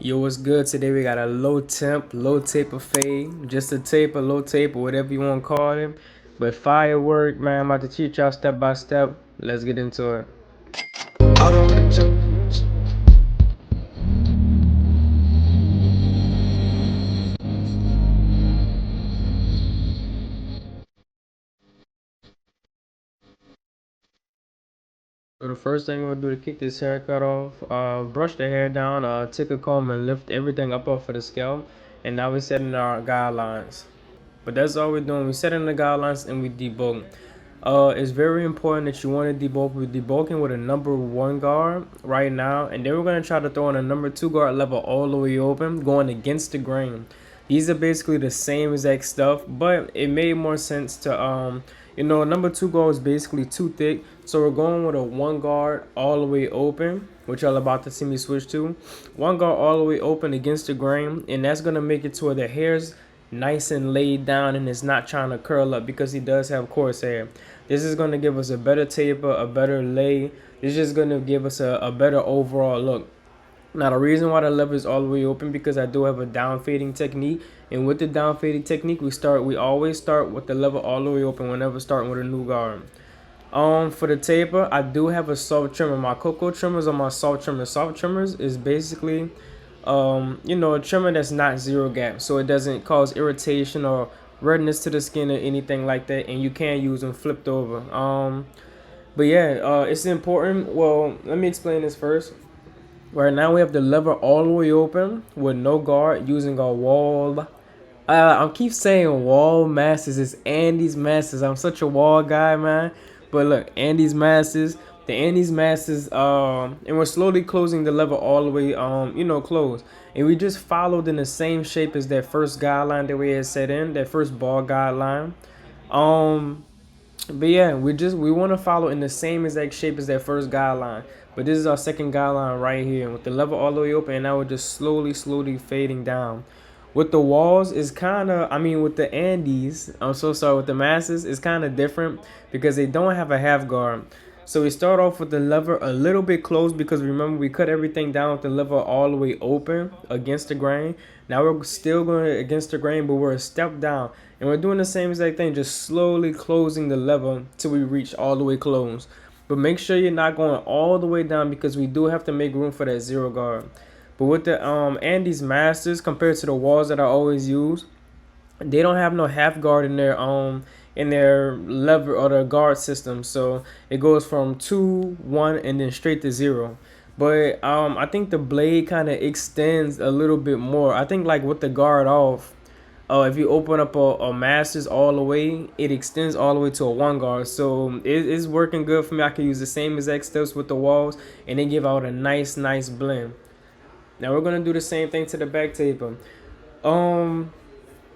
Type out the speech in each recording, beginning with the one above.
Yo, what's good? Today we got a low temp, low taper fade, just a taper, low taper, whatever you want to call it. But firework, man, I'm about to teach y'all step by step. Let's get into it. So the first thing we're gonna do to kick this haircut off, brush the hair down, take a comb and lift everything up off of the scalp. And now we're setting our guidelines. But that's all we're doing. We're setting the guidelines and we debug. It's very important that you want to debug. We're debulking with a number one guard right now, and then we're gonna try to throw in a number two guard level all the way open, going against the grain. These are basically the same exact stuff, but it made more sense to number two guard is basically too thick, so we're going with a one guard all the way open, which y'all about to see me switch to. One guard all the way open against the grain, and that's gonna make it to where the hairs nice and laid down and it's not trying to curl up because he does have coarse hair. This is going to give us a better taper, a better lay. This is just going to give us a better overall look. Now the reason why the lever is all the way open because I do have a down fading technique, and with the down fading technique we always start with the lever all the way open whenever starting with a new guard. For the taper, I do have a soft trimmer. My cocoa trimmers are my soft trimmers. Soft trimmers is basically a trimmer that's not zero gap, so it doesn't cause irritation or redness to the skin or anything like that, and you can use them flipped over. But yeah, it's important. Well, let me explain this first. Right now we have the lever all the way open with no guard using our wall. I keep saying wall masters. It's Andy's masters. I'm such a wall guy, man. But look, Andy's masters. The Andy's masters. And we're slowly closing the lever all the way. Closed. And we just followed in the same shape as that first guideline that we had set in. That first ball guideline. Um, but yeah, we want to follow in the same exact shape as that first guideline. But this is our second guideline right here with the lever all the way open, and now we're just slowly fading down. With the walls is kind of, I mean, with the Andes, I'm so sorry, with the masses, it's kind of different because they don't have a half guard. So we start off with the lever a little bit closed because remember we cut everything down with the lever all the way open against the grain. Now we're still going against the grain, but we're a step down. And we're doing the same exact thing, just slowly closing the lever till we reach all the way closed. But make sure you're not going all the way down because we do have to make room for that zero guard. But with the Andes Masters compared to the walls that I always use, they don't have no half guard in their lever or their guard system. So it goes from 2, 1, and then straight to 0. But I think the blade kind of extends a little bit more. I think like with the guard off, if you open up a masters all the way, it extends all the way to a one guard. So it's working good for me. I can use the same exact steps with the walls and then give out a nice blend. Now we're gonna do the same thing to the back taper. Um,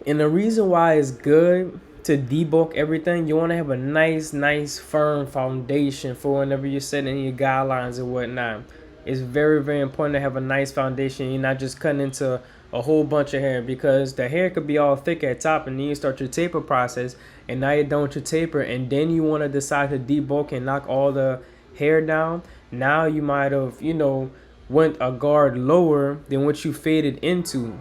and the reason why it's good to debulk everything, you want to have a nice, firm foundation for whenever you're setting your guidelines and whatnot. It's very important to have a nice foundation. You're not just cutting into a whole bunch of hair because the hair could be all thick at top, and then you start your taper process, and now you're done with your taper, and then you want to decide to debulk and knock all the hair down. Now you might have, went a guard lower than what you faded into,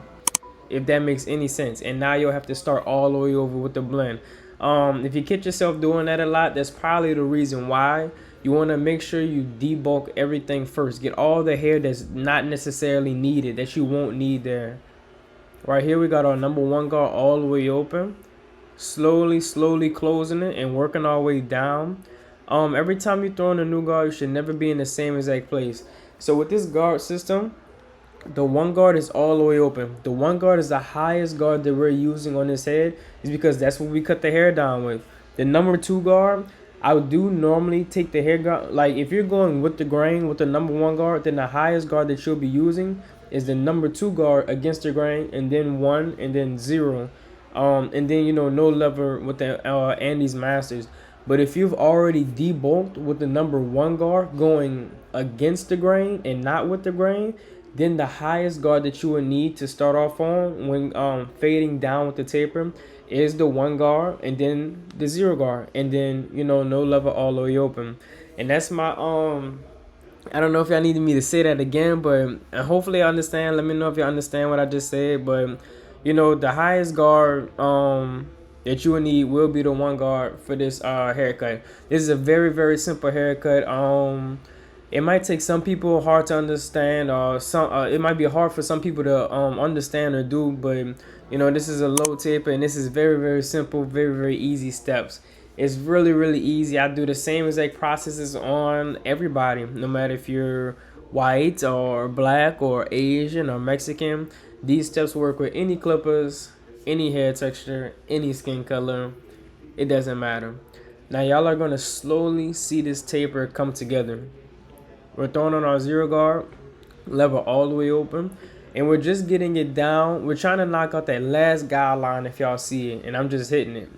if that makes any sense. And now you'll have to start all the way over with the blend. If you catch yourself doing that a lot, that's probably the reason why. You want to make sure you debulk everything first. Get all the hair that's not necessarily needed, that you won't need there. Right here we got our number one guard all the way open. Slowly closing it and working our way down. Every time you throw in a new guard, you should never be in the same exact place. So with this guard system, the one guard is all the way open. The one guard is the highest guard that we're using on this head, is because that's what we cut the hair down with. The number two guard, I do normally take the hair guard. Like if you're going with the grain with the number one guard, then the highest guard that you'll be using is the number two guard against the grain, and then 1, and then 0. And then no lever with the Andes Masters. But if you've already debulked with the number one guard going against the grain and not with the grain, then the highest guard that you would need to start off on when fading down with the taper is the one guard, and then the 0 guard, and then no lever all the way open. And that's my I don't know if y'all needed me to say that again, but hopefully I understand. Let me know if you understand what I just said. But the highest guard that you will need will be the one guard for this haircut. This is a very very simple haircut. It might take some people hard to understand, or some it might be hard for some people to understand or do. But this is a low taper, and this is very very simple, very very easy steps. It's really really easy. I do the same exact processes on everybody, no matter if you're white or black or Asian or Mexican. These steps work with any clippers, any hair texture, any skin color. It doesn't matter. Now y'all are gonna slowly see this taper come together. We're throwing on our zero guard, lever all the way open, and we're just getting it down. We're trying to knock out that last guideline if y'all see it, and I'm just hitting it,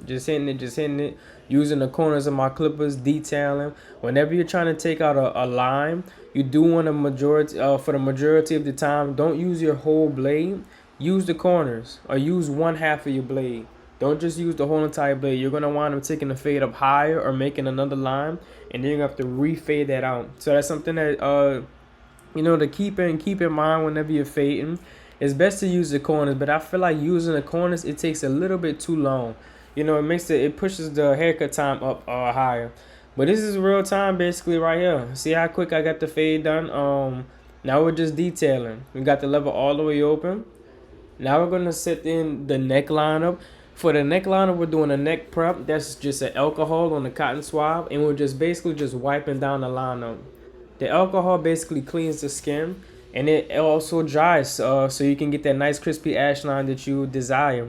using the corners of my clippers, detailing. Whenever you're trying to take out a line, you do want a majority, for the majority of the time, don't use your whole blade. Use the corners, or use one half of your blade. Don't just use the whole entire blade. You're gonna wind up taking the fade up higher or making another line, and then you're gonna have to refade that out. So that's something that to keep in mind whenever you're fading. It's best to use the corners, but I feel like using the corners, it takes a little bit too long. It pushes the haircut time up higher. But this is real time basically right here. See how quick I got the fade done. Now we're just detailing. We got the lever all the way open. Now we're gonna set in the neckline up. For the neckline up, we're doing a neck prep. That's just an alcohol on the cotton swab, and we're just basically just wiping down the line up. The alcohol basically cleans the skin, and it also dries, so you can get that nice crispy ash line that you desire.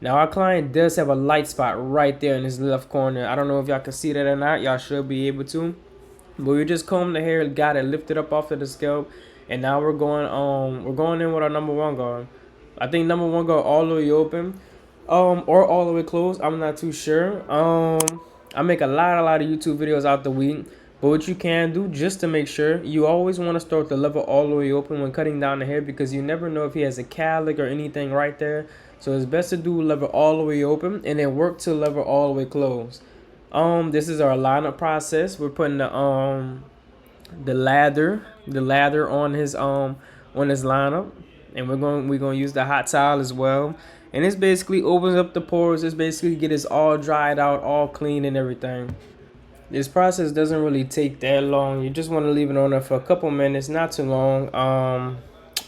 Now our client does have a light spot right there in his left corner. I don't know if y'all can see that or not. Y'all should be able to. But we just combed the hair, got it lifted up off of the scalp, and now we're going in with our number one guard. I think number one guard all the way open, or all the way closed. I'm not too sure. I make a lot of YouTube videos out the week. But what you can do, just to make sure, you always want to start the lever all the way open when cutting down the hair, because you never know if he has a cowlick or anything right there. So it's best to do lever all the way open and then work to lever all the way closed. This is our lineup process. We're putting the lather on his lineup, and we're gonna use the hot towel as well. And this basically opens up the pores. This basically get us all dried out, all clean and everything. This process doesn't really take that long. You just want to leave it on there for a couple minutes, not too long.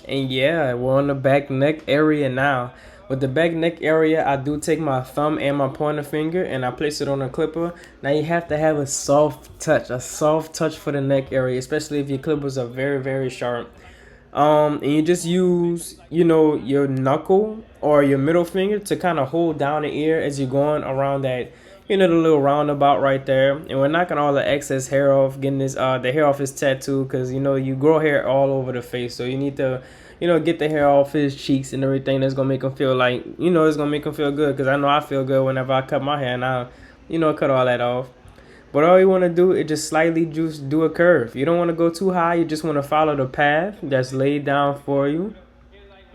And yeah, we're on the back neck area now. With the back neck area, I do take my thumb and my pointer finger and I place it on a clipper. Now you have to have a soft touch for the neck area, especially if your clippers are very, very sharp. And you just use, your knuckle or your middle finger to kind of hold down the ear as you're going around that, the little roundabout right there. And we're knocking all the excess hair off, getting this the hair off his tattoo, because you grow hair all over the face, so you need to get the hair off his cheeks and everything. That's gonna make him feel like, it's gonna make him feel good, because I know I feel good whenever I cut my hair, and I cut all that off. But all you want to do is just slightly just do a curve. You don't want to go too high. You just want to follow the path that's laid down for you.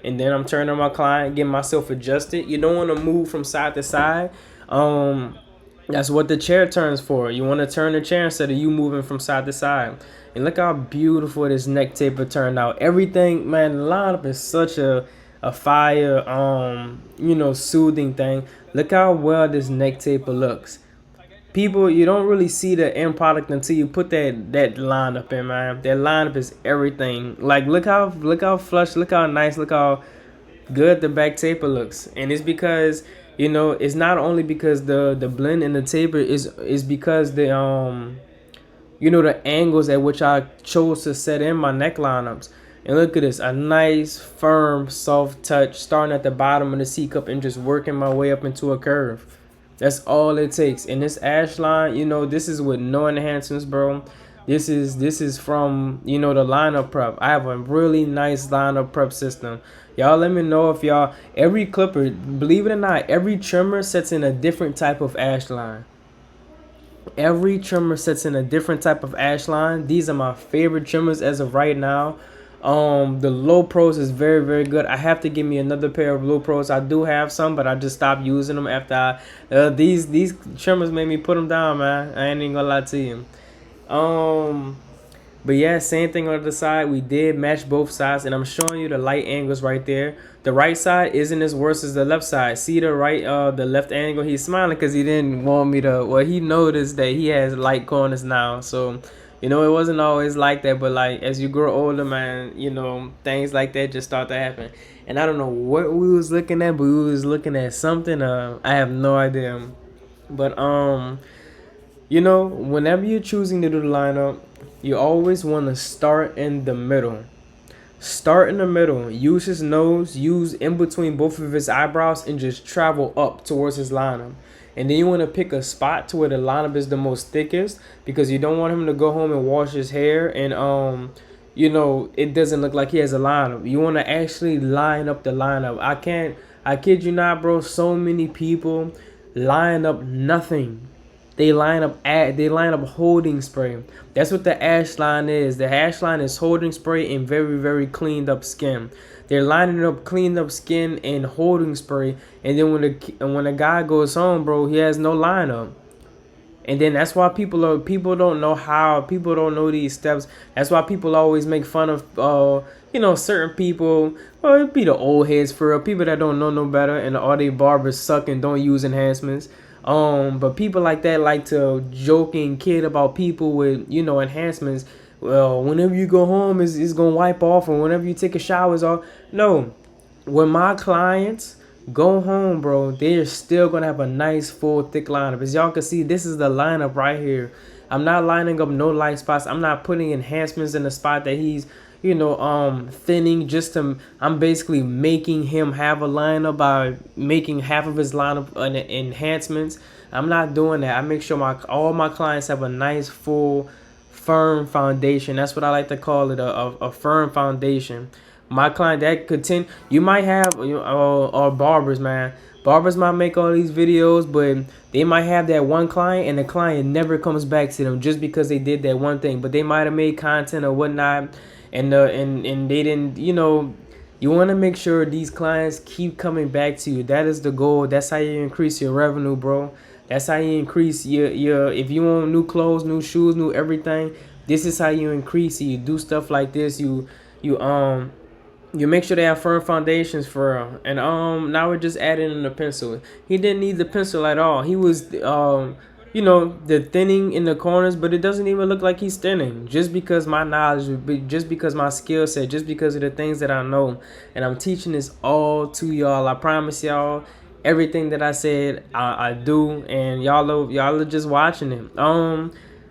And then I'm turning my client, getting myself adjusted. You don't want to move from side to side. That's what the chair turns for. You want to turn the chair instead of you moving from side to side. And look how beautiful this neck taper turned out. Everything, man, the lineup is such a fire, soothing thing. Look how well this neck taper looks. People, you don't really see the end product until you put that lineup in, man. That lineup is everything. Like, look how flush, look how nice, look how good the back taper looks. And it's because, it's not only because the blend in the taper is because the the angles at which I chose to set in my neck lineups. And look at this, a nice, firm, soft touch, starting at the bottom of the C cup and just working my way up into a curve. That's all it takes. And this ash line, this is with no enhancements, bro. This is from, the lineup prep. I have a really nice lineup prep system. Y'all let me know if every clipper, believe it or not, every trimmer sets in a different type of ash line. Every trimmer sets in a different type of ash line. These are my favorite trimmers as of right now. The low pros is very, very good. I have to give me another pair of low pros. I do have some, but I just stopped using them after these trimmers made me put them down, man. I ain't even gonna lie to you. But yeah, same thing on the side. We did match both sides, and I'm showing you the light angles right there. The right side isn't as worse as the left side. See the left angle. He's smiling because he didn't want me to. Well, he noticed that he has light corners now. So, it wasn't always like that. But like as you grow older, man, things like that just start to happen. And I don't know what we was looking at, but we was looking at something. I have no idea. But whenever you're choosing to do the lineup, you always want to start in the middle. Start in the middle. Use his nose. Use in between both of his eyebrows and just travel up towards his lineup. And then you want to pick a spot to where the lineup is the most thickest because you don't want him to go home and wash his hair and it doesn't look like he has a lineup. You want to actually line up the lineup. I kid you not, bro. So many people line up nothing. They line up holding spray. That's what the ash line is. The ash line is holding spray and very, very cleaned up skin. They're lining up cleaned up skin and holding spray, and then when the guy goes home, bro, he has no lineup. And then that's why people don't know how, people don't know these steps. That's why people always make fun of certain people. Well, it'd be the old heads for real, people that don't know no better, and all they barbers suck and don't use enhancements. But people like that like to joke and kid about people with enhancements. Well, whenever you go home, it's gonna wipe off, or whenever you take a shower, it's all. No, when my clients go home, bro, they're still gonna have a nice full thick lineup. As y'all can see, this is the lineup right here. I'm not lining up no light spots. I'm not putting enhancements in the spot that he's thinning. I'm basically making him have a lineup by making half of his lineup enhancements. I'm not doing that. I make sure all my clients have a nice full firm foundation. That's what I like to call it, a firm foundation. My client that continue, you might have or barbers, man. Barbers might make all these videos, but they might have that one client and the client never comes back to them just because they did that one thing. But they might have made content or whatnot, and they didn't. You want to make sure these clients keep coming back to you. That is the goal. That's how you increase your revenue, bro. That's how you increase your if you want new clothes, new shoes, new everything. This is how you increase it. You do stuff like this. You make sure they have firm foundations for real. And now we're just adding in the pencil. He didn't need the pencil at all. He was the thinning in the corners, but it doesn't even look like he's thinning. Just because my knowledge, just because my skill set, just because of the things that I know. And I'm teaching this all to y'all. I promise y'all, everything that I said, I do, and y'all are just watching it.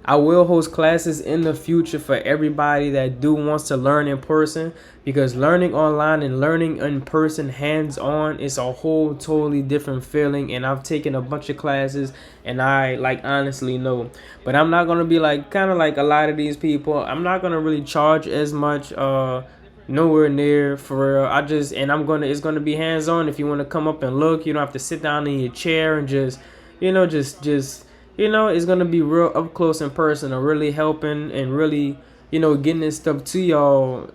I will host classes in the future for everybody that wants to learn in person, because learning online and learning in person hands-on is a whole totally different feeling. And I've taken a bunch of classes and I honestly know. But I'm not gonna be kind of like a lot of these people. I'm not gonna really charge as much, nowhere near, for real. It's gonna be hands-on. If you want to come up and look, you don't have to sit down in your chair and it's gonna be real up close in person, or really helping and really getting this stuff to y'all.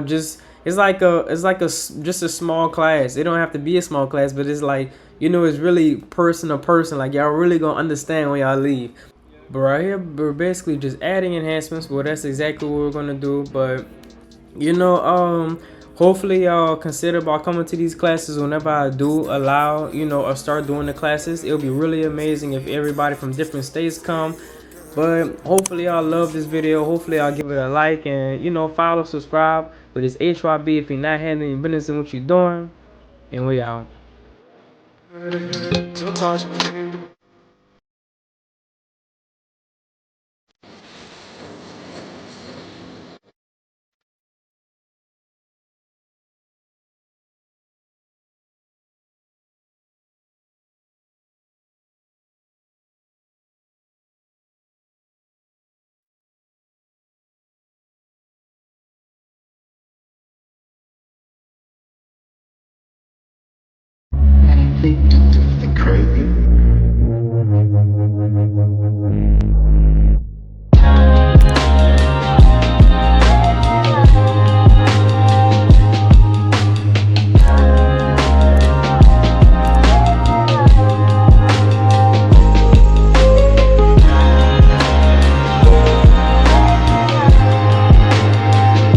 Just just a small class. It don't have to be a small class, but it's it's really person to person. Like, y'all really gonna understand when y'all leave. But right here, we're basically just adding enhancements. Well, that's exactly what we're gonna do. But hopefully y'all consider about coming to these classes whenever I do allow, or start doing the classes. It'll be really amazing if everybody from different states come. But hopefully y'all love this video. Hopefully y'all give it a like, and follow, subscribe. But it's HYB if you're not handling your business and what you're doing. And we out. Crazy.